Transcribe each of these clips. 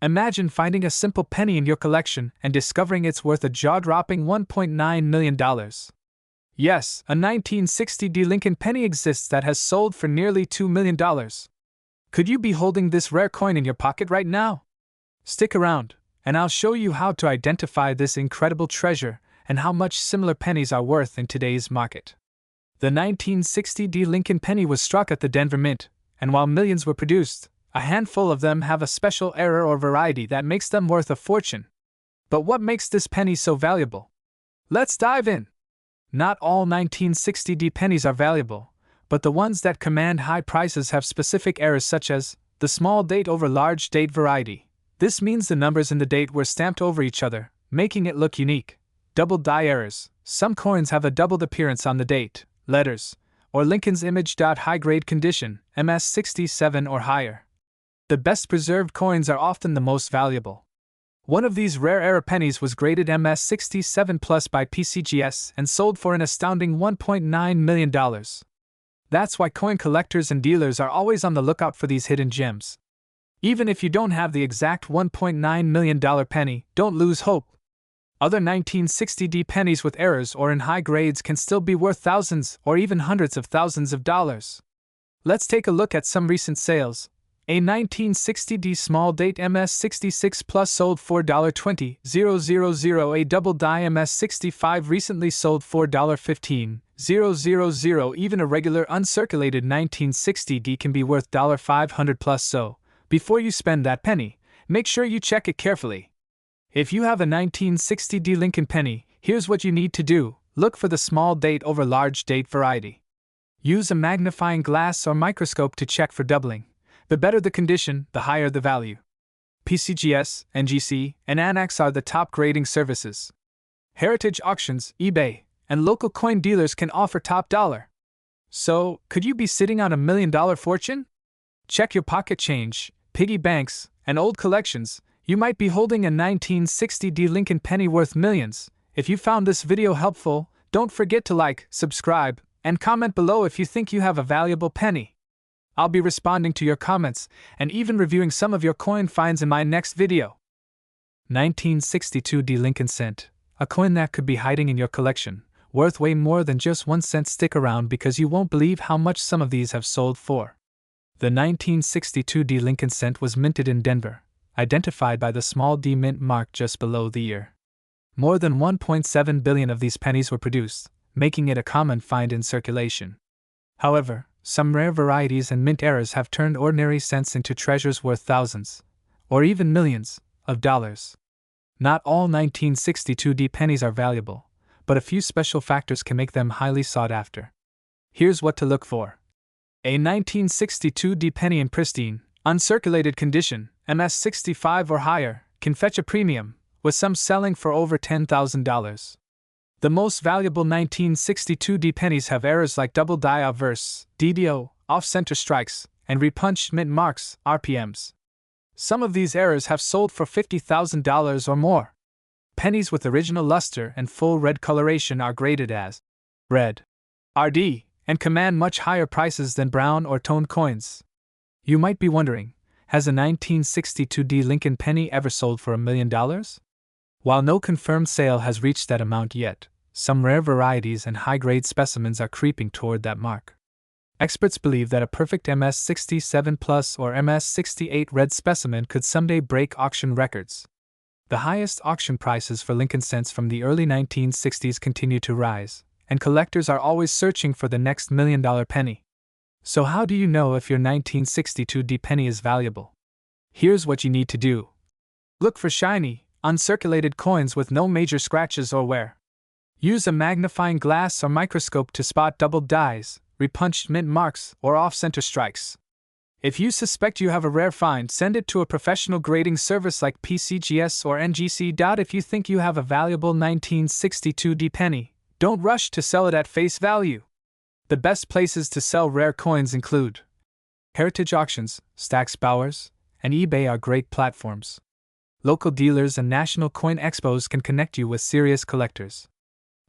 Imagine finding a simple penny in your collection and discovering it's worth a jaw-dropping $1.9 million. Yes, a 1960 Lincoln penny exists that has sold for nearly $2 million. Could you be holding this rare coin in your pocket right now? Stick around, and I'll show you how to identify this incredible treasure and how much similar pennies are worth in today's market. The 1960 Lincoln penny was struck at the Denver Mint, and while millions were produced, a handful of them have a special error or variety that makes them worth a fortune. But what makes this penny so valuable? Let's dive in. Not all 1960 pennies are valuable, but the ones that command high prices have specific errors such as the small date over large date variety. This means the numbers in the date were stamped over each other, making it look unique. Double die errors. Some coins have a doubled appearance on the date, letters, or Lincoln's image. High grade condition, MS67 or higher. The best preserved coins are often the most valuable. One of these rare error pennies was graded MS67 Plus by PCGS and sold for an astounding $1.9 million. That's why coin collectors and dealers are always on the lookout for these hidden gems. Even if you don't have the exact $1.9 million penny, don't lose hope. Other 1960 pennies with errors or in high grades can still be worth thousands or even hundreds of thousands of dollars. Let's take a look at some recent sales. A 1960 small date MS66 Plus sold $4.20,000. A double die MS65 recently sold $4.15,000. Even a regular uncirculated 1960 can be worth $500 plus. So, before you spend that penny, make sure you check it carefully. If you have a 1960 Lincoln penny, here's what you need to do. Look for the small date over large date variety. Use a magnifying glass or microscope to check for doubling. The better the condition, the higher the value. PCGS, NGC, and Anax are the top grading services. Heritage auctions, eBay, and local coin dealers can offer top dollar. So, could you be sitting on $1 million fortune? Check your pocket change, piggy banks, and old collections. You might be holding a 1960 Lincoln penny worth millions. If you found this video helpful, don't forget to like, subscribe, and comment below if you think you have a valuable penny. I'll be responding to your comments and even reviewing some of your coin finds in my next video. 1962 Lincoln cent, a coin that could be hiding in your collection, worth way more than just 1 cent. Stick around because you won't believe how much some of these have sold for. The 1962 Lincoln cent was minted in Denver, identified by the small d mint mark just below the year. More than 1.7 billion of these pennies were produced, making it a common find in circulation. However, some rare varieties and mint errors have turned ordinary cents into treasures worth thousands, or even millions, of dollars. Not all 1962 pennies are valuable, but a few special factors can make them highly sought after. Here's what to look for. A 1962 penny in pristine, uncirculated condition, MS65 or higher, can fetch a premium, with some selling for over $10,000. The most valuable 1962 pennies have errors like double die obverse, DDO, off-center strikes, and repunched mint marks, RPMs. Some of these errors have sold for $50,000 or more. Pennies with original luster and full red coloration are graded as red, RD, and command much higher prices than brown or toned coins. You might be wondering, has a 1962 Lincoln penny ever sold for $1 million? While no confirmed sale has reached that amount yet, some rare varieties and high-grade specimens are creeping toward that mark. Experts believe that a perfect MS67 Plus or MS68 red specimen could someday break auction records. The highest auction prices for Lincoln cents from the early 1960s continue to rise, and collectors are always searching for the next $1 million penny. So how do you know if your 1962 penny is valuable? Here's what you need to do. Look for shiny, uncirculated coins with no major scratches or wear. Use a magnifying glass or microscope to spot doubled dies, repunched mint marks, or off-center strikes. If you suspect you have a rare find, send it to a professional grading service like PCGS or NGC. If you think you have a valuable 1962 penny, don't rush to sell it at face value. The best places to sell rare coins include Heritage Auctions, Stack's Bowers, and eBay are great platforms. Local dealers and national coin expos can connect you with serious collectors.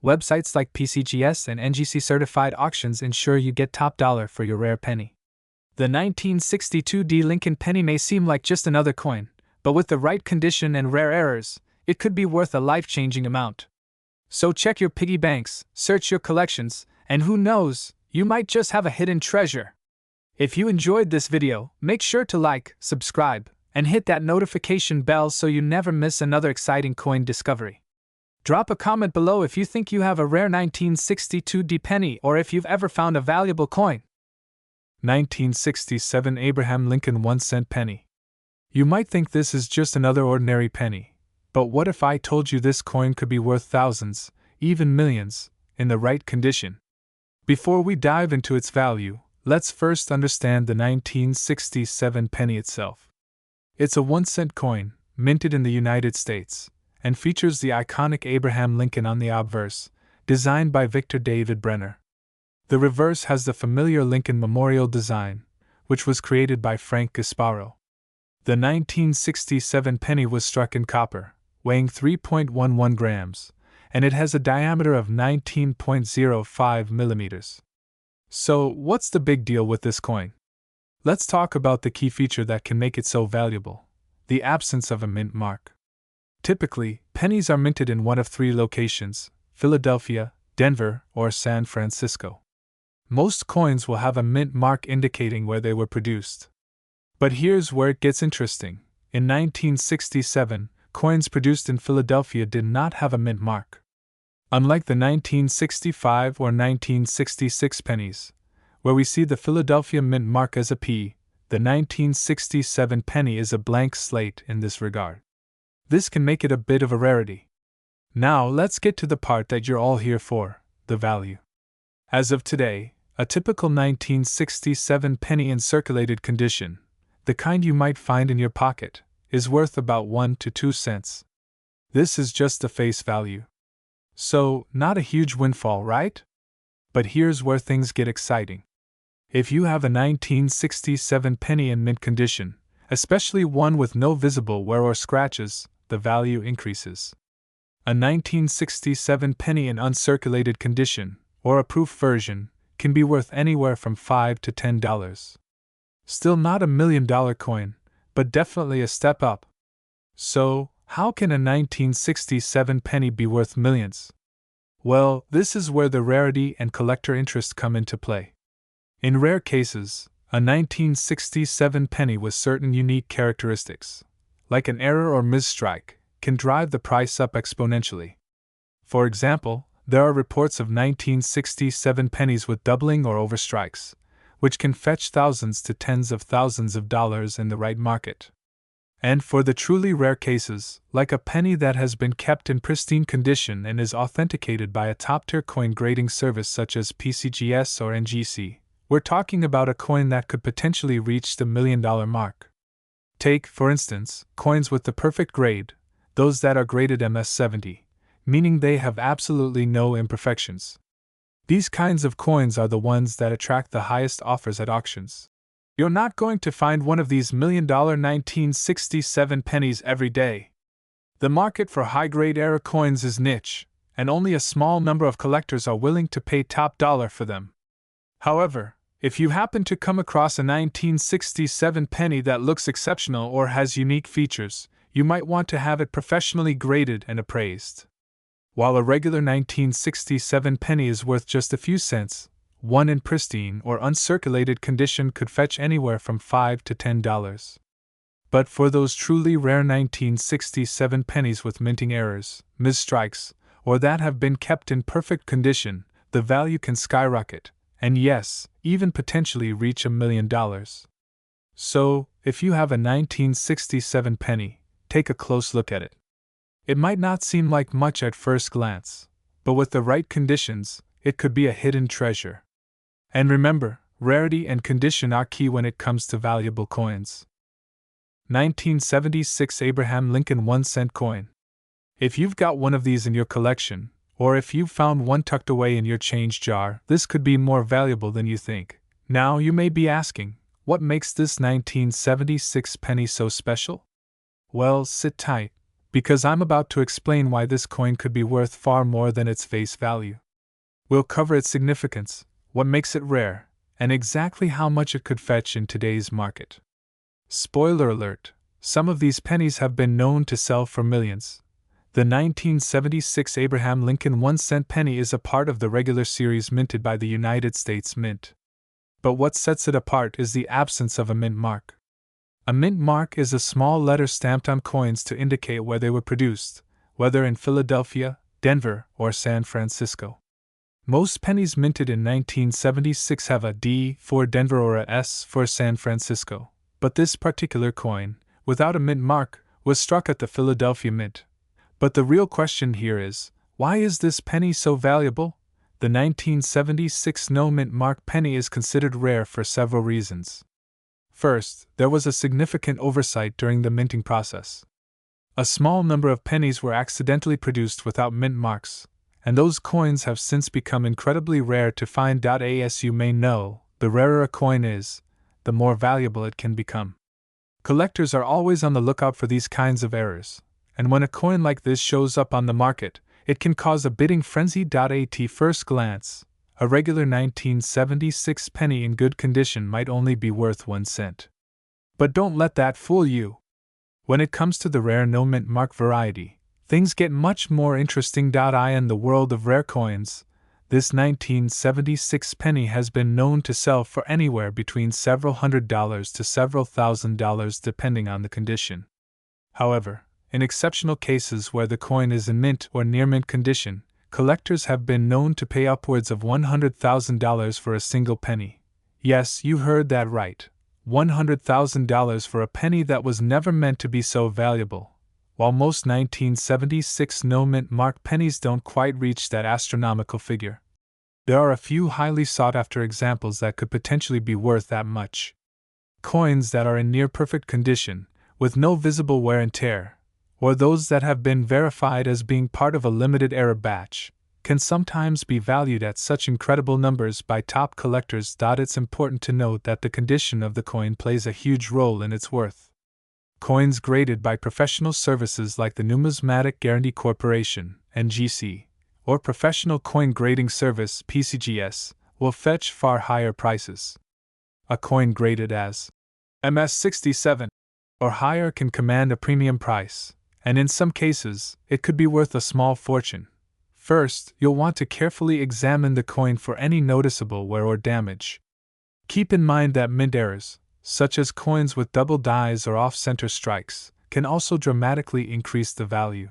Websites like PCGS and NGC certified auctions ensure you get top dollar for your rare penny. The 1962 Lincoln penny may seem like just another coin, but with the right condition and rare errors, it could be worth a life-changing amount. So check your piggy banks, search your collections, and who knows, you might just have a hidden treasure. If you enjoyed this video, make sure to like, subscribe, and hit that notification bell so you never miss another exciting coin discovery. Drop a comment below if you think you have a rare 1962 D penny or if you've ever found a valuable coin. 1967 Abraham Lincoln 1-cent penny. You might think this is just another ordinary penny, but what if I told you this coin could be worth thousands, even millions, in the right condition? Before we dive into its value, let's first understand the 1967 penny itself. It's a 1-cent coin, minted in the United States, and features the iconic Abraham Lincoln on the obverse, designed by Victor David Brenner. The reverse has the familiar Lincoln Memorial design, which was created by Frank Gasparo. The 1967 penny was struck in copper, weighing 3.11 grams, and it has a diameter of 19.05 millimeters. So, what's the big deal with this coin? Let's talk about the key feature that can make it so valuable: the absence of a mint mark. Typically, pennies are minted in one of three locations: Philadelphia, Denver, or San Francisco. Most coins will have a mint mark indicating where they were produced. But here's where it gets interesting. In 1967, coins produced in Philadelphia did not have a mint mark. Unlike the 1965 or 1966 pennies, where we see the Philadelphia mint mark as a P, the 1967 penny is a blank slate in this regard. This can make it a bit of a rarity. Now let's get to the part that you're all here for, the value. As of today, a typical 1967 penny in circulated condition, the kind you might find in your pocket, is worth about 1 to 2 cents. This is just the face value. So, not a huge windfall, right? But here's where things get exciting. If you have a 1967 penny in mint condition, especially one with no visible wear or scratches, the value increases. A 1967 penny in uncirculated condition, or a proof version, can be worth anywhere from $5 to $10. Still not a $1 million coin, but definitely a step up. So, how can a 1967 penny be worth millions? Well, this is where the rarity and collector interest come into play. In rare cases, a 1967 penny with certain unique characteristics, like an error or misstrike, can drive the price up exponentially. For example, there are reports of 1967 pennies with doubling or overstrikes, which can fetch thousands to tens of thousands of dollars in the right market. And for the truly rare cases, like a penny that has been kept in pristine condition and is authenticated by a top-tier coin grading service such as PCGS or NGC, we're talking about a coin that could potentially reach the $1 million mark. Take, for instance, coins with the perfect grade, those that are graded MS70, meaning they have absolutely no imperfections. These kinds of coins are the ones that attract the highest offers at auctions. You're not going to find one of these $1 million 1967 pennies every day. The market for high-grade error coins is niche, and only a small number of collectors are willing to pay top dollar for them. However, if you happen to come across a 1967 penny that looks exceptional or has unique features, you might want to have it professionally graded and appraised. While a regular 1967 penny is worth just a few cents, one in pristine or uncirculated condition could fetch anywhere from $5 to $10. But for those truly rare 1967 pennies with minting errors, misstrikes, or that have been kept in perfect condition, the value can skyrocket, and yes, even potentially reach $1 million. So, if you have a 1967 penny, take a close look at it. It might not seem like much at first glance, but with the right conditions, it could be a hidden treasure. And remember, rarity and condition are key when it comes to valuable coins. 1976 Abraham Lincoln 1-cent coin. If you've got one of these in your collection, or if you've found one tucked away in your change jar, this could be more valuable than you think. Now you may be asking, what makes this 1976 penny so special? Well, sit tight, because I'm about to explain why this coin could be worth far more than its face value. We'll cover its significance, what makes it rare, and exactly how much it could fetch in today's market. Spoiler alert, Some of these pennies have been known to sell for millions. The 1976 Abraham Lincoln 1-cent penny is a part of the regular series minted by the United States Mint. But what sets it apart is the absence of a mint mark. A mint mark is a small letter stamped on coins to indicate where they were produced, whether in Philadelphia, Denver, or San Francisco. Most pennies minted in 1976 have a D for Denver or a S for San Francisco, but this particular coin, without a mint mark, was struck at the Philadelphia Mint. But the real question here is, why is this penny so valuable? The 1976 no mint mark penny is considered rare for several reasons. First, there was a significant oversight during the minting process. A small number of pennies were accidentally produced without mint marks, and those coins have since become incredibly rare to find. As you may know, the rarer a coin is, the more valuable it can become. Collectors are always on the lookout for these kinds of errors, and when a coin like this shows up on the market, it can cause a bidding frenzy. At first glance, a regular 1976 penny in good condition might only be worth 1 cent. But don't let that fool you. When it comes to the rare no mint mark variety, things get much more interesting. In the world of rare coins, this 1976 penny has been known to sell for anywhere between several $100s to several $1,000s depending on the condition. However, in exceptional cases where the coin is in mint or near mint condition, collectors have been known to pay upwards of $100,000 for a single penny. Yes, you heard that right. $100,000 for a penny that was never meant to be so valuable. While most 1976 no mint mark pennies don't quite reach that astronomical figure, there are a few highly sought after examples that could potentially be worth that much. Coins that are in near perfect condition, with no visible wear and tear, or those that have been verified as being part of a limited error batch, can sometimes be valued at such incredible numbers by top collectors. It's important to note that the condition of the coin plays a huge role in its worth. Coins graded by professional services like the Numismatic Guarantee Corporation, NGC, or Professional Coin Grading Service, PCGS, will fetch far higher prices. A coin graded as MS67 or higher can command a premium price, and in some cases, it could be worth a small fortune. First, you'll want to carefully examine the coin for any noticeable wear or damage. Keep in mind that mint errors, such as coins with double dies or off-center strikes, can also dramatically increase the value.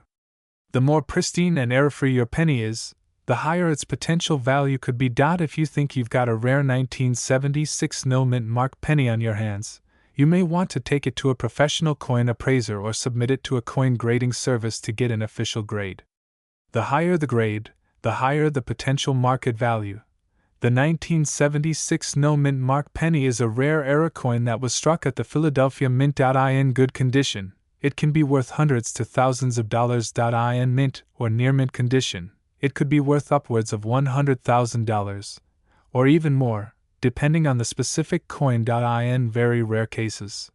The more pristine and error-free your penny is, the higher its potential value could be. If you think you've got a rare 1976 no mint mark penny on your hands, you may want to take it to a professional coin appraiser or submit it to a coin grading service to get an official grade. The higher the grade, the higher the potential market value. The 1976 no mint mark penny is a rare error coin that was struck at the Philadelphia Mint. In good condition, it can be worth hundreds to thousands of dollars. In mint or near mint condition, it could be worth upwards of $100,000, or even more, depending on the specific coin. In very rare cases,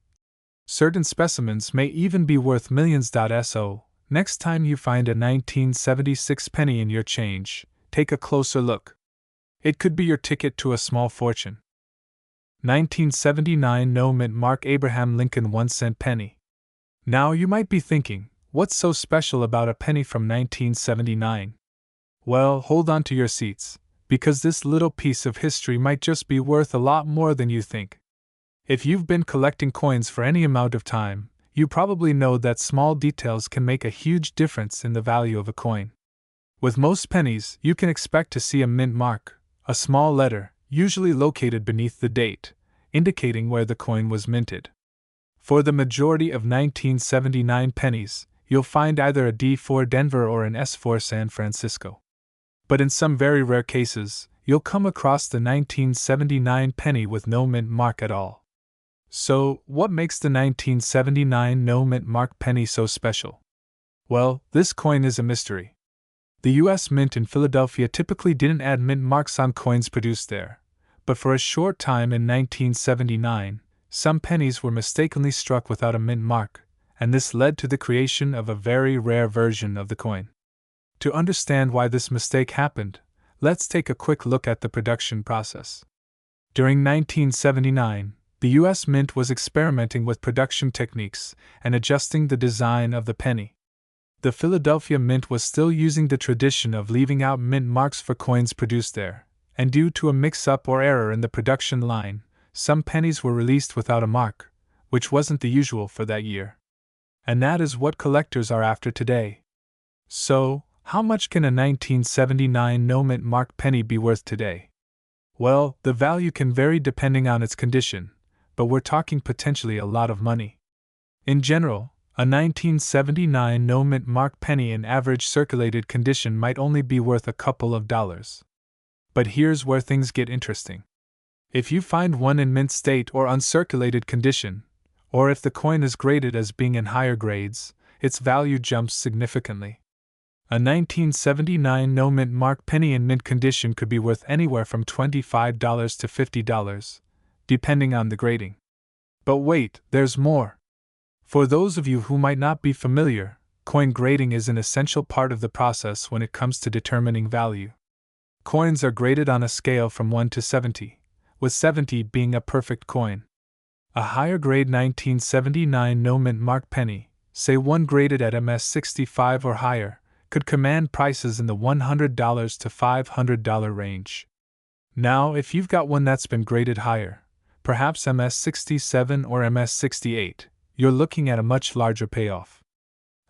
certain specimens may even be worth millions. So, next time you find a 1976 penny in your change, take a closer look. It could be your ticket to a small fortune. 1979 no mint mark Abraham Lincoln 1-cent penny. Now you might be thinking, what's so special about a penny from 1979? Well, hold on to your seats, because this little piece of history might just be worth a lot more than you think. If you've been collecting coins for any amount of time, you probably know that small details can make a huge difference in the value of a coin. With most pennies, you can expect to see a mint mark, a small letter, usually located beneath the date, indicating where the coin was minted. For the majority of 1979 pennies, you'll find either a D for Denver or an S for San Francisco. But in some very rare cases, you'll come across the 1979 penny with no mint mark at all. So, what makes the 1979 no mint mark penny so special? Well, this coin is a mystery. The U.S. Mint in Philadelphia typically didn't add mint marks on coins produced there, but for a short time in 1979, some pennies were mistakenly struck without a mint mark, and this led to the creation of a very rare version of the coin. To understand why this mistake happened, let's take a quick look at the production process. During 1979, The U.S. Mint was experimenting with production techniques and adjusting the design of the penny. The Philadelphia Mint was still using the tradition of leaving out mint marks for coins produced there, and due to a mix-up or error in the production line, some pennies were released without a mark, which wasn't the usual for that year. And that is what collectors are after today. So, how much can a 1979 no-mint mark penny be worth today? Well, the value can vary depending on its condition, but we're talking potentially a lot of money. In general, a 1979 no-mint mark penny in average circulated condition might only be worth a couple of dollars. But here's where things get interesting. If you find one in mint state or uncirculated condition, or if the coin is graded as being in higher grades, its value jumps significantly. A 1979 no-mint mark penny in mint condition could be worth anywhere from $25 to $50, depending on the grading. But wait, there's more. For those of you who might not be familiar, coin grading is an essential part of the process when it comes to determining value. Coins are graded on a scale from 1 to 70, with 70 being a perfect coin. A higher grade 1979 no-mint mark penny, say one graded at MS65 or higher, could command prices in the $100 to $500 range. Now, if you've got one that's been graded higher, perhaps MS67 or MS68, you're looking at a much larger payoff.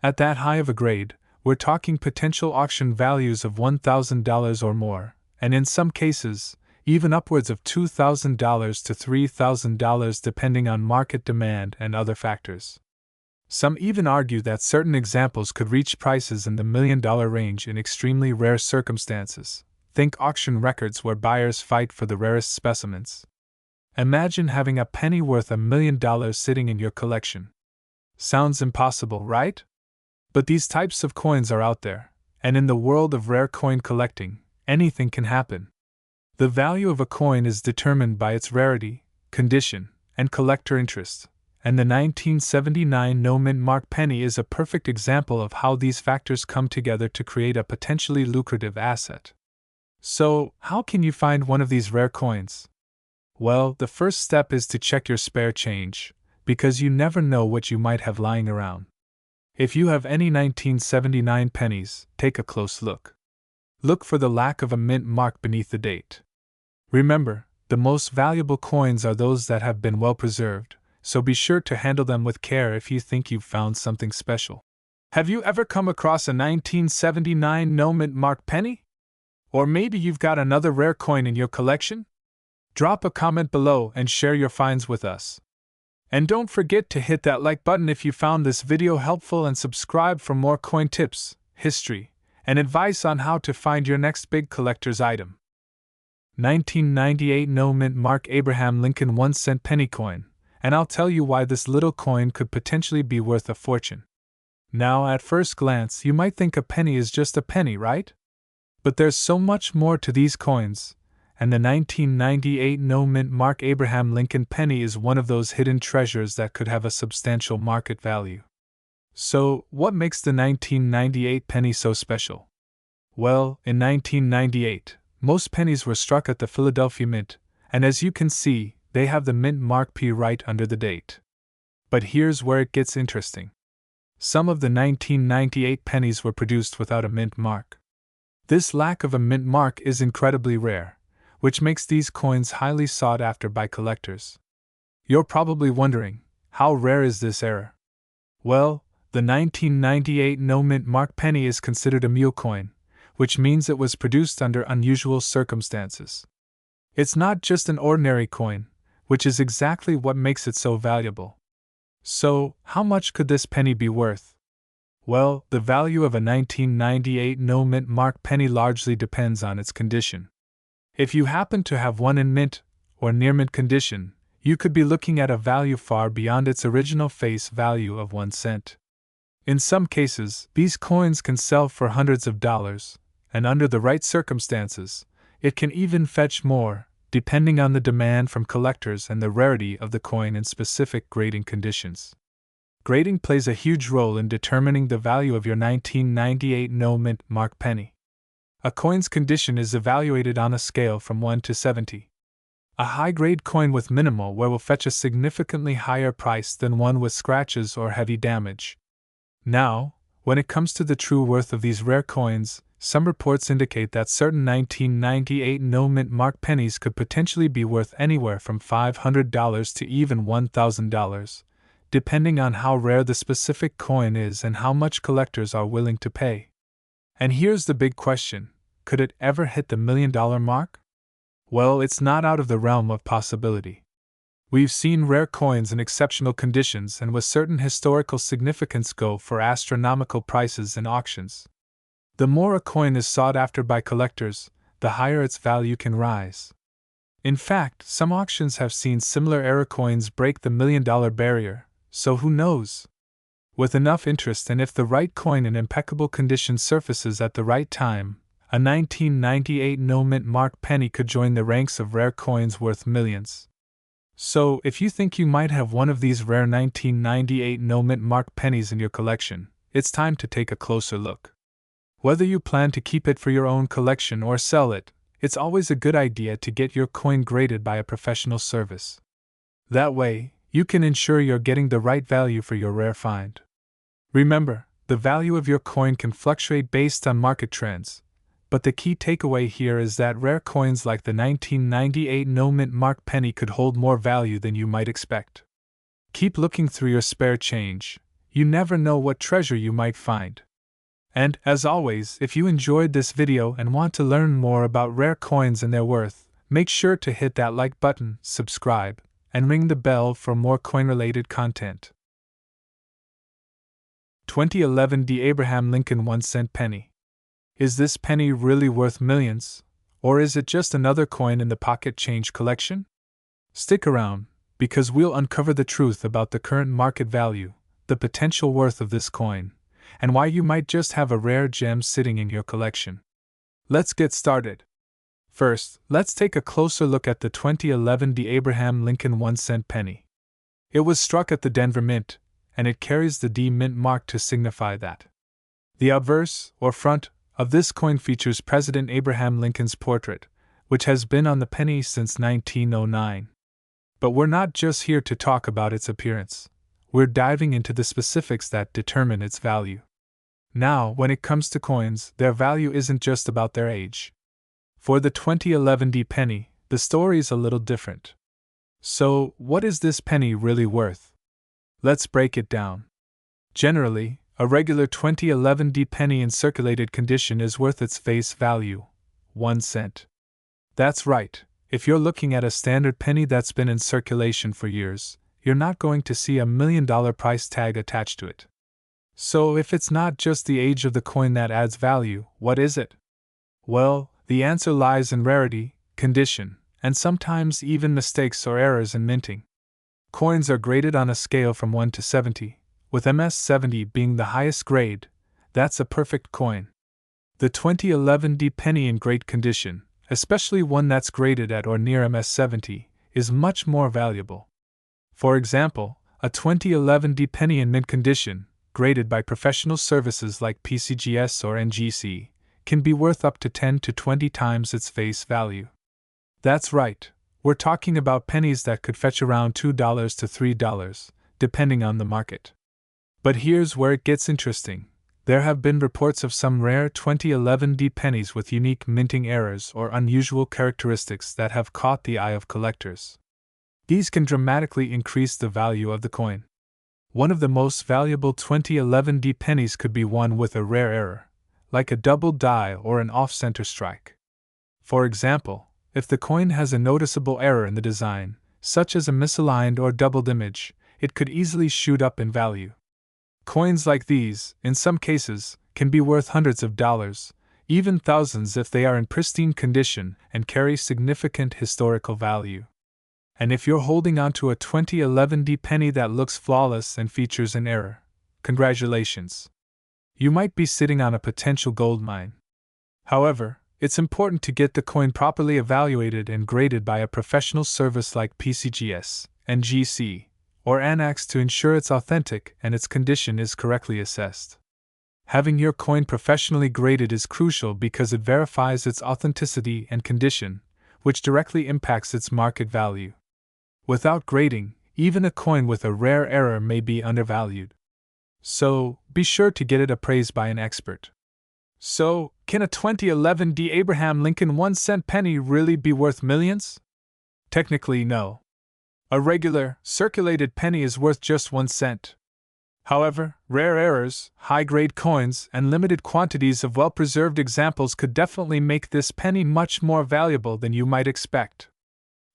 At that high of a grade, we're talking potential auction values of $1,000 or more, and in some cases, even upwards of $2,000 to $3,000 depending on market demand and other factors. Some even argue that certain examples could reach prices in the $1 million range in extremely rare circumstances. Think auction records where buyers fight for the rarest specimens. Imagine having a penny worth $1 million sitting in your collection. Sounds impossible, right? But these types of coins are out there, and in the world of rare coin collecting, anything can happen. The value of a coin is determined by its rarity, condition, and collector interest, and the 1979 no-mint mark penny is a perfect example of how these factors come together to create a potentially lucrative asset. So, how can you find one of these rare coins? Well, the first step is to check your spare change, because you never know what you might have lying around. If you have any 1979 pennies, take a close look. Look for the lack of a mint mark beneath the date. Remember, the most valuable coins are those that have been well preserved, so be sure to handle them with care if you think you've found something special. Have you ever come across a 1979 no-mint mark penny? Or maybe you've got another rare coin in your collection? Drop a comment below and share your finds with us. And don't forget to hit that like button if you found this video helpful and subscribe for more coin tips, history, and advice on how to find your next big collector's item. 1998 no-mint mark Abraham Lincoln 1-cent penny coin, and I'll tell you why this little coin could potentially be worth a fortune. Now, at first glance, you might think a penny is just a penny, right? But there's so much more to these coins, and the 1998 no-mint mark Abraham Lincoln penny is one of those hidden treasures that could have a substantial market value. So, what makes the 1998 penny so special? Well, in 1998, most pennies were struck at the Philadelphia Mint, and as you can see, they have the mint mark P right under the date. But here's where it gets interesting. Some of the 1998 pennies were produced without a mint mark. This lack of a mint mark is incredibly rare, which makes these coins highly sought after by collectors. You're probably wondering, how rare is this error? Well, the 1998 no-mint mark penny is considered a mule coin, which means it was produced under unusual circumstances. It's not just an ordinary coin, which is exactly what makes it so valuable. So, how much could this penny be worth? Well, the value of a 1998 no-mint mark penny largely depends on its condition. If you happen to have one in mint or near mint condition, you could be looking at a value far beyond its original face value of 1 cent. In some cases, these coins can sell for hundreds of dollars, and under the right circumstances, it can even fetch more, depending on the demand from collectors and the rarity of the coin in specific grading conditions. Grading plays a huge role in determining the value of your 1998 no-mint mark penny. A coin's condition is evaluated on a scale from 1 to 70. A high-grade coin with minimal wear will fetch a significantly higher price than one with scratches or heavy damage. Now, when it comes to the true worth of these rare coins, some reports indicate that certain 1998 no-mint mark pennies could potentially be worth anywhere from $500 to even $1,000, depending on how rare the specific coin is and how much collectors are willing to pay. And here's the big question: could it ever hit the $1 million mark? Well, it's not out of the realm of possibility. We've seen rare coins in exceptional conditions and with certain historical significance go for astronomical prices in auctions. The more a coin is sought after by collectors, the higher its value can rise. In fact, some auctions have seen similar era coins break the $1 million barrier, so who knows? With enough interest and if the right coin in impeccable condition surfaces at the right time, a 1998 no-mint mark penny could join the ranks of rare coins worth millions. So, if you think you might have one of these rare 1998 no-mint mark pennies in your collection, it's time to take a closer look. Whether you plan to keep it for your own collection or sell it, it's always a good idea to get your coin graded by a professional service. That way, you can ensure you're getting the right value for your rare find. Remember, the value of your coin can fluctuate based on market trends, but the key takeaway here is that rare coins like the 1998 no-mint mark penny could hold more value than you might expect. Keep looking through your spare change. You never know what treasure you might find. And, as always, if you enjoyed this video and want to learn more about rare coins and their worth, make sure to hit that like button, subscribe, and ring the bell for more coin-related content. 2011 D. Abraham Lincoln 1-cent penny. Is this penny really worth millions, or is it just another coin in the pocket change collection? Stick around, because we'll uncover the truth about the current market value, the potential worth of this coin, and why you might just have a rare gem sitting in your collection. Let's get started. First, let's take a closer look at the 2011 D. Abraham Lincoln 1-cent penny. It was struck at the Denver Mint, and it carries the D Mint mark to signify that. The obverse, or front, of this coin features President Abraham Lincoln's portrait, which has been on the penny since 1909. But we're not just here to talk about its appearance. We're diving into the specifics that determine its value. Now, when it comes to coins, their value isn't just about their age. For the 2011 D penny, the story's a little different. So, what is this penny really worth? Let's break it down. Generally, a regular 2011 D penny in circulated condition is worth its face value, 1 cent. That's right, if you're looking at a standard penny that's been in circulation for years, you're not going to see a $1 million price tag attached to it. So if it's not just the age of the coin that adds value, what is it? Well, the answer lies in rarity, condition, and sometimes even mistakes or errors in minting. Coins are graded on a scale from 1 to 70, with MS 70 being the highest grade. That's a perfect coin. The 2011 D penny in great condition, especially one that's graded at or near MS 70, is much more valuable. For example, a 2011 D penny in mint condition, graded by professional services like PCGS or NGC, can be worth up to 10 to 20 times its face value. That's right, we're talking about pennies that could fetch around $2 to $3, depending on the market. But here's where it gets interesting. There have been reports of some rare 2011 D pennies with unique minting errors or unusual characteristics that have caught the eye of collectors. These can dramatically increase the value of the coin. One of the most valuable 2011 D pennies could be one with a rare error, like a double die or an off-center strike. For example, if the coin has a noticeable error in the design, such as a misaligned or doubled image, it could easily shoot up in value. Coins like these, in some cases, can be worth hundreds of dollars, even thousands if they are in pristine condition and carry significant historical value. And if you're holding on to a 2011 D penny that looks flawless and features an error, congratulations. You might be sitting on a potential gold mine. However, it's important to get the coin properly evaluated and graded by a professional service like PCGS, NGC, or ANAX to ensure it's authentic and its condition is correctly assessed. Having your coin professionally graded is crucial because it verifies its authenticity and condition, which directly impacts its market value. Without grading, even a coin with a rare error may be undervalued. So, be sure to get it appraised by an expert. So, can a 2011 D. Abraham Lincoln 1-cent penny really be worth millions? Technically, no. A regular, circulated penny is worth just 1 cent. However, rare errors, high-grade coins, and limited quantities of well-preserved examples could definitely make this penny much more valuable than you might expect.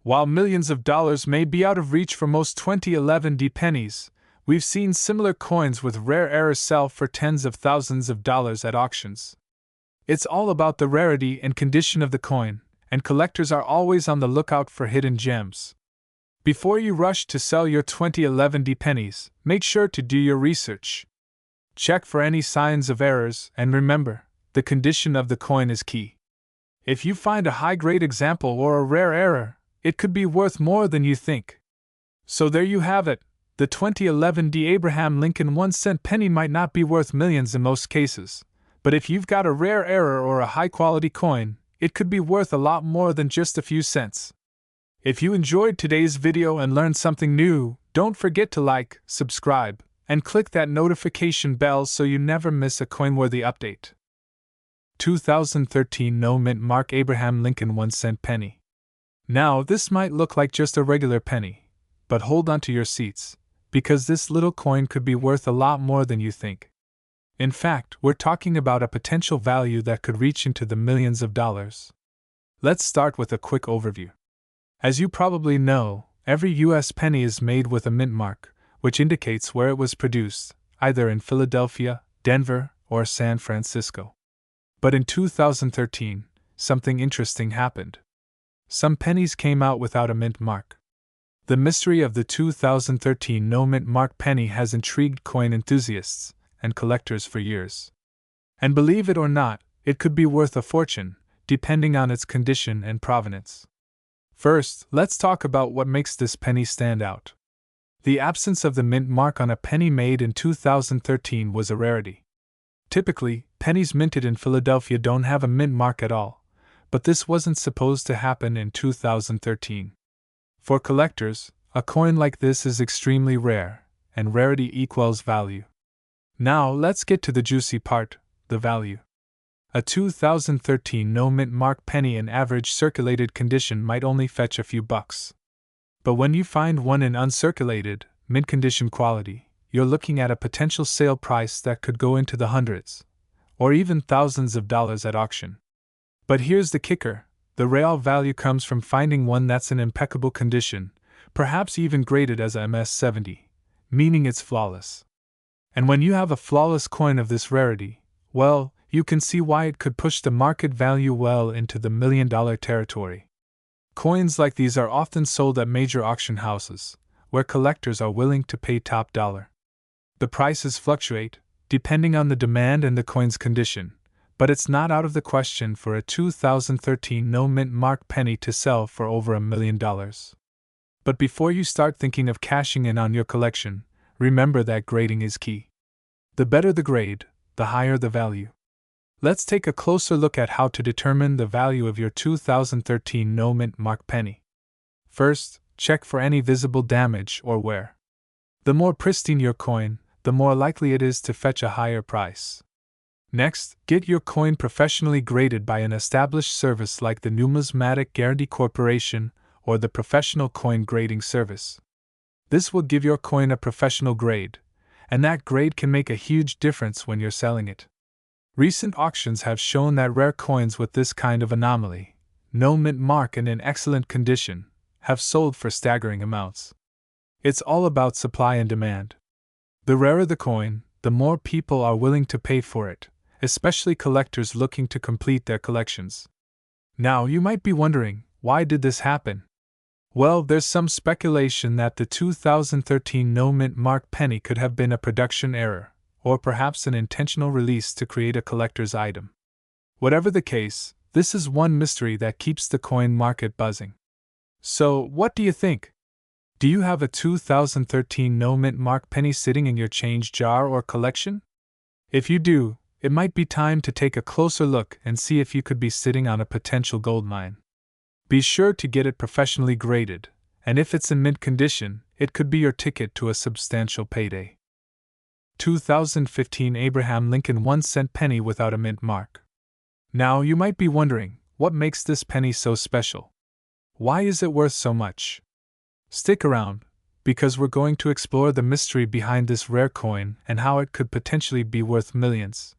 While millions of dollars may be out of reach for most 2011 D pennies, we've seen similar coins with rare errors sell for tens of thousands of dollars at auctions. It's all about the rarity and condition of the coin, and collectors are always on the lookout for hidden gems. Before you rush to sell your 2011 D pennies, make sure to do your research. Check for any signs of errors, and remember, the condition of the coin is key. If you find a high-grade example or a rare error, it could be worth more than you think. So there you have it. The 2011 D. Abraham Lincoln 1-cent penny might not be worth millions in most cases, but if you've got a rare error or a high-quality coin, it could be worth a lot more than just a few cents. If you enjoyed today's video and learned something new, don't forget to like, subscribe, and click that notification bell so you never miss a coin-worthy update. 2013 No Mint Mark Abraham Lincoln 1-cent penny. Now, this might look like just a regular penny, but hold on to your seats, because this little coin could be worth a lot more than you think. In fact, we're talking about a potential value that could reach into the millions of dollars. Let's start with a quick overview. As you probably know, every U.S. penny is made with a mint mark, which indicates where it was produced, either in Philadelphia, Denver, or San Francisco. But in 2013, something interesting happened. Some pennies came out without a mint mark. The mystery of the 2013 no mint mark penny has intrigued coin enthusiasts and collectors for years. And believe it or not, it could be worth a fortune, depending on its condition and provenance. First, let's talk about what makes this penny stand out. The absence of the mint mark on a penny made in 2013 was a rarity. Typically, pennies minted in Philadelphia don't have a mint mark at all, but this wasn't supposed to happen in 2013. For collectors, a coin like this is extremely rare, and rarity equals value. Now let's get to the juicy part, the value. A 2013 no mint mark penny in average circulated condition might only fetch a few bucks. But when you find one in uncirculated, mint condition quality, you're looking at a potential sale price that could go into the hundreds, or even thousands of dollars at auction. But here's the kicker, the real value comes from finding one that's in impeccable condition, perhaps even graded as a MS-70, meaning it's flawless. And when you have a flawless coin of this rarity, well, you can see why it could push the market value well into the million-dollar territory. Coins like these are often sold at major auction houses, where collectors are willing to pay top dollar. The prices fluctuate, depending on the demand and the coin's condition, but it's not out of the question for a 2013 no mint mark penny to sell for over $1 million. But before you start thinking of cashing in on your collection, remember that grading is key. The better the grade, the higher the value. Let's take a closer look at how to determine the value of your 2013 no mint mark penny. First, check for any visible damage or wear. The more pristine your coin, the more likely it is to fetch a higher price. Next, get your coin professionally graded by an established service like the Numismatic Guarantee Corporation or the Professional Coin Grading Service. This will give your coin a professional grade, and that grade can make a huge difference when you're selling it. Recent auctions have shown that rare coins with this kind of anomaly, no mint mark and in excellent condition, have sold for staggering amounts. It's all about supply and demand. The rarer the coin, the more people are willing to pay for it, especially collectors looking to complete their collections. Now you might be wondering, why did this happen? Well, there's some speculation that the 2013 no mint mark penny could have been a production error, or perhaps an intentional release to create a collector's item. Whatever the case, this is one mystery that keeps the coin market buzzing. So, what do you think? Do you have a 2013 no mint mark penny sitting in your change jar or collection? If you do, it might be time to take a closer look and see if you could be sitting on a potential gold mine. Be sure to get it professionally graded, and if it's in mint condition, it could be your ticket to a substantial payday. 2015 Abraham Lincoln 1-cent penny without a mint mark. Now you might be wondering, what makes this penny so special? Why is it worth so much? Stick around, because we're going to explore the mystery behind this rare coin and how it could potentially be worth millions.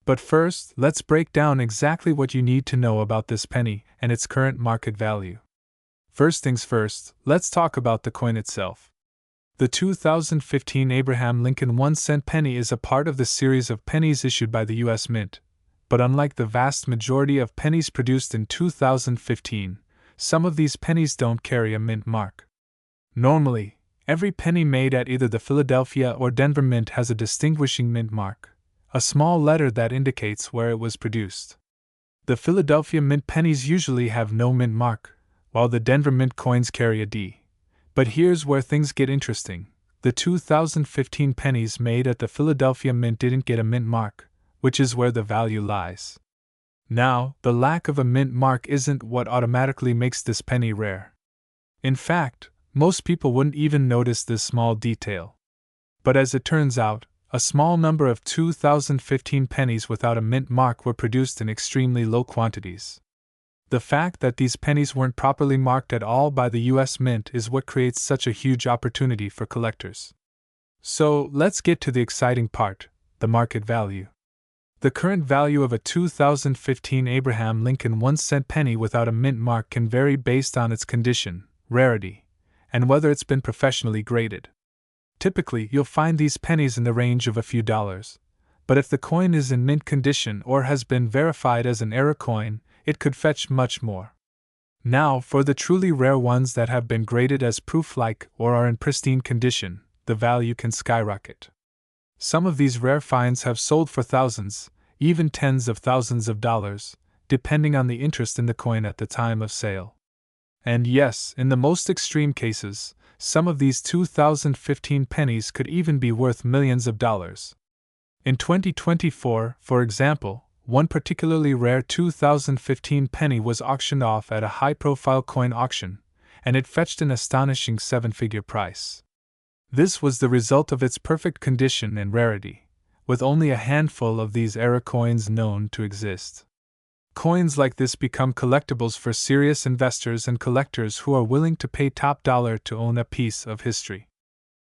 But first, let's break down exactly what you need to know about this penny and its current market value. First things first, let's talk about the coin itself. The 2015 Abraham Lincoln 1-cent penny is a part of the series of pennies issued by the U.S. Mint, but unlike the vast majority of pennies produced in 2015, some of these pennies don't carry a mint mark. Normally, every penny made at either the Philadelphia or Denver Mint has a distinguishing mint mark, a small letter that indicates where it was produced. The Philadelphia Mint pennies usually have no mint mark, while the Denver Mint coins carry a D. But here's where things get interesting. The 2015 pennies made at the Philadelphia Mint didn't get a mint mark, which is where the value lies. Now, the lack of a mint mark isn't what automatically makes this penny rare. In fact, most people wouldn't even notice this small detail. But as it turns out, a small number of 2015 pennies without a mint mark were produced in extremely low quantities. The fact that these pennies weren't properly marked at all by the US Mint is what creates such a huge opportunity for collectors. So, let's get to the exciting part, the market value. The current value of a 2015 Abraham Lincoln 1-cent penny without a mint mark can vary based on its condition, rarity, and whether it's been professionally graded. Typically, you'll find these pennies in the range of a few dollars, but if the coin is in mint condition or has been verified as an error coin, it could fetch much more. Now, for the truly rare ones that have been graded as proof-like or are in pristine condition, the value can skyrocket. Some of these rare finds have sold for thousands, even tens of thousands of dollars, depending on the interest in the coin at the time of sale. And yes, in the most extreme cases, some of these 2015 pennies could even be worth millions of dollars. In 2024, for example, one particularly rare 2015 penny was auctioned off at a high-profile coin auction, and it fetched an astonishing seven-figure price. This was the result of its perfect condition and rarity, with only a handful of these error coins known to exist. Coins like this become collectibles for serious investors and collectors who are willing to pay top dollar to own a piece of history.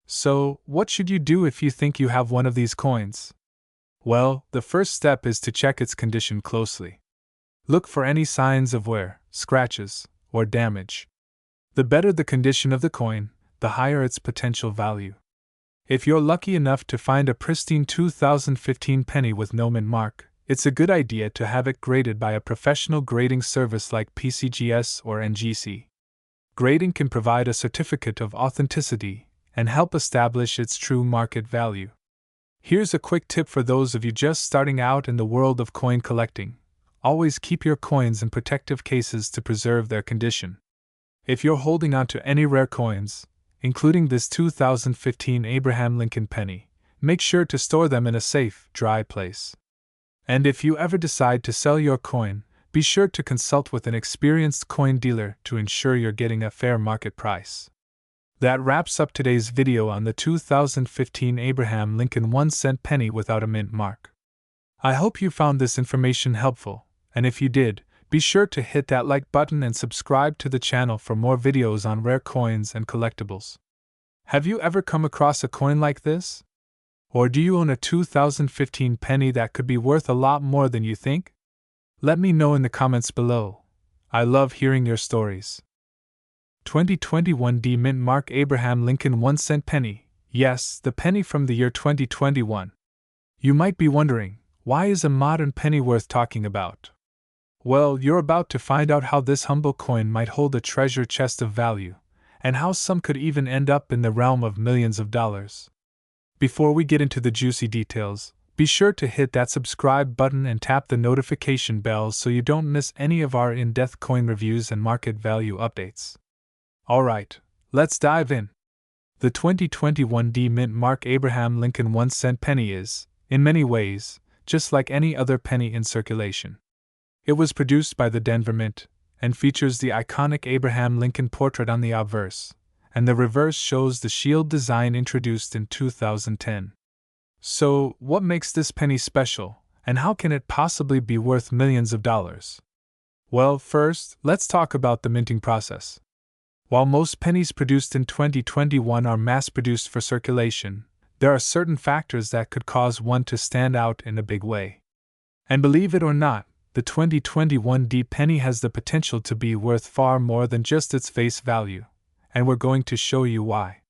So, what should you do if you think you have one of these coins? Well, the first step is to check its condition closely. Look for any signs of wear, scratches, or damage. The better the condition of the coin, the higher its potential value. If you're lucky enough to find a pristine 2015 penny with no mint mark, it's a good idea to have it graded by a professional grading service like PCGS or NGC. Grading can provide a certificate of authenticity and help establish its true market value. Here's a quick tip for those of you just starting out in the world of coin collecting. Always keep your coins in protective cases to preserve their condition. If you're holding on to any rare coins, including this 2015 Abraham Lincoln penny, make sure to store them in a safe, dry place. And if you ever decide to sell your coin, be sure to consult with an experienced coin dealer to ensure you're getting a fair market price. That wraps up today's video on the 2015 Abraham Lincoln 1-cent penny without a mint mark. I hope you found this information helpful, and if you did, be sure to hit that like button and subscribe to the channel for more videos on rare coins and collectibles. Have you ever come across a coin like this? Or do you own a 2015 penny that could be worth a lot more than you think? Let me know in the comments below. I love hearing your stories. 2021 D Mint Mark Abraham Lincoln 1-cent penny. Yes, the penny from the year 2021. You might be wondering, why is a modern penny worth talking about? Well, you're about to find out how this humble coin might hold a treasure chest of value, and how some could even end up in the realm of millions of dollars. Before we get into the juicy details, be sure to hit that subscribe button and tap the notification bell so you don't miss any of our in-depth coin reviews and market value updates. Alright, let's dive in. The 2021 D Mint Mark Abraham Lincoln 1-cent penny is, in many ways, just like any other penny in circulation. It was produced by the Denver Mint, and features the iconic Abraham Lincoln portrait on the obverse, and the reverse shows the shield design introduced in 2010. So, what makes this penny special, and how can it possibly be worth millions of dollars? Well, first, let's talk about the minting process. While most pennies produced in 2021 are mass-produced for circulation, there are certain factors that could cause one to stand out in a big way. And believe it or not, the 2021 D penny has the potential to be worth far more than just its face value, and we're going to show you why.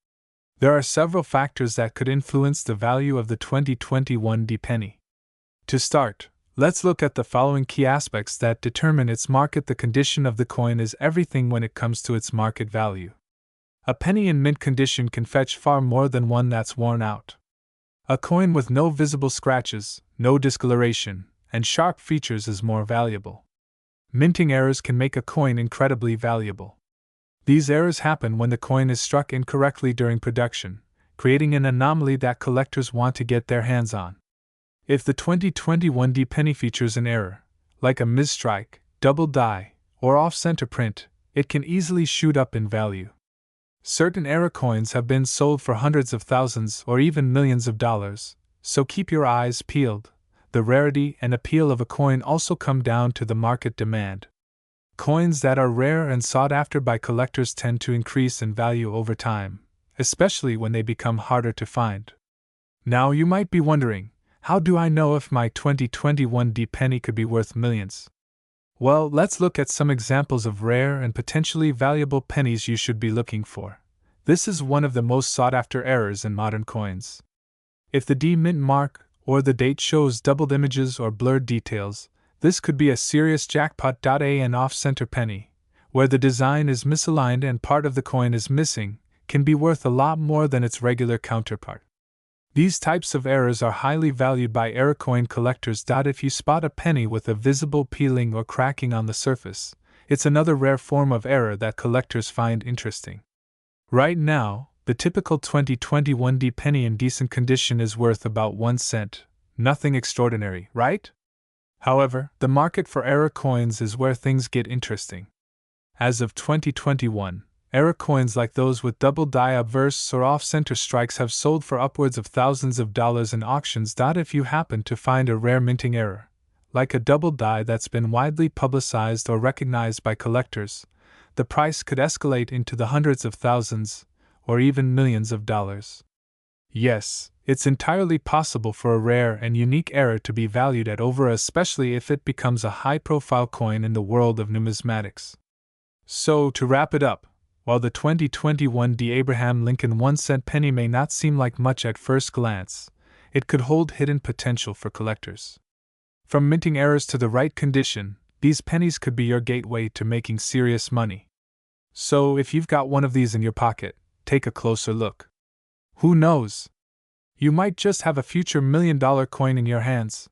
There are several factors that could influence the value of the 2021 D penny. To start, let's look at the following key aspects that determine its market. The condition of the coin is everything when it comes to its market value. A penny in mint condition can fetch far more than one that's worn out. A coin with no visible scratches, no discoloration, and sharp features is more valuable. Minting errors can make a coin incredibly valuable. These errors happen when the coin is struck incorrectly during production, creating an anomaly that collectors want to get their hands on. If the 2021 D penny features an error, like a misstrike, double die, or off-center print, it can easily shoot up in value. Certain error coins have been sold for hundreds of thousands or even millions of dollars, so keep your eyes peeled. The rarity and appeal of a coin also come down to the market demand. Coins that are rare and sought after by collectors tend to increase in value over time, especially when they become harder to find. Now you might be wondering, how do I know if my 2021 D penny could be worth millions? Well, let's look at some examples of rare and potentially valuable pennies you should be looking for. This is one of the most sought after errors in modern coins. If the D mint mark or the date shows doubled images or blurred details, this could be a serious jackpot. An off-center penny, where the design is misaligned and part of the coin is missing, can be worth a lot more than its regular counterpart. These types of errors are highly valued by error coin collectors. If you spot a penny with a visible peeling or cracking on the surface, it's another rare form of error that collectors find interesting. Right now, the typical 2021 D penny in decent condition is worth about 1 cent, nothing extraordinary, right? However, the market for error coins is where things get interesting. As of 2021, error coins like those with double die obverse or off-center strikes have sold for upwards of thousands of dollars in auctions. If you happen to find a rare minting error, like a double die that's been widely publicized or recognized by collectors, the price could escalate into the hundreds of thousands, or even millions of dollars. Yes, it's entirely possible for a rare and unique error to be valued at over, especially if it becomes a high-profile coin in the world of numismatics. So, to wrap it up, while the 2021 D Abraham Lincoln 1-cent penny may not seem like much at first glance, it could hold hidden potential for collectors. From minting errors to the right condition, these pennies could be your gateway to making serious money. So, if you've got one of these in your pocket, take a closer look. Who knows? You might just have a future million-dollar coin in your hands.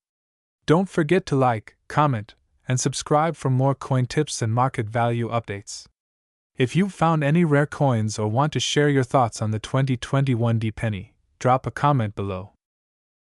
Don't forget to like, comment, and subscribe for more coin tips and market value updates. If you've found any rare coins or want to share your thoughts on the 2021 D penny, drop a comment below.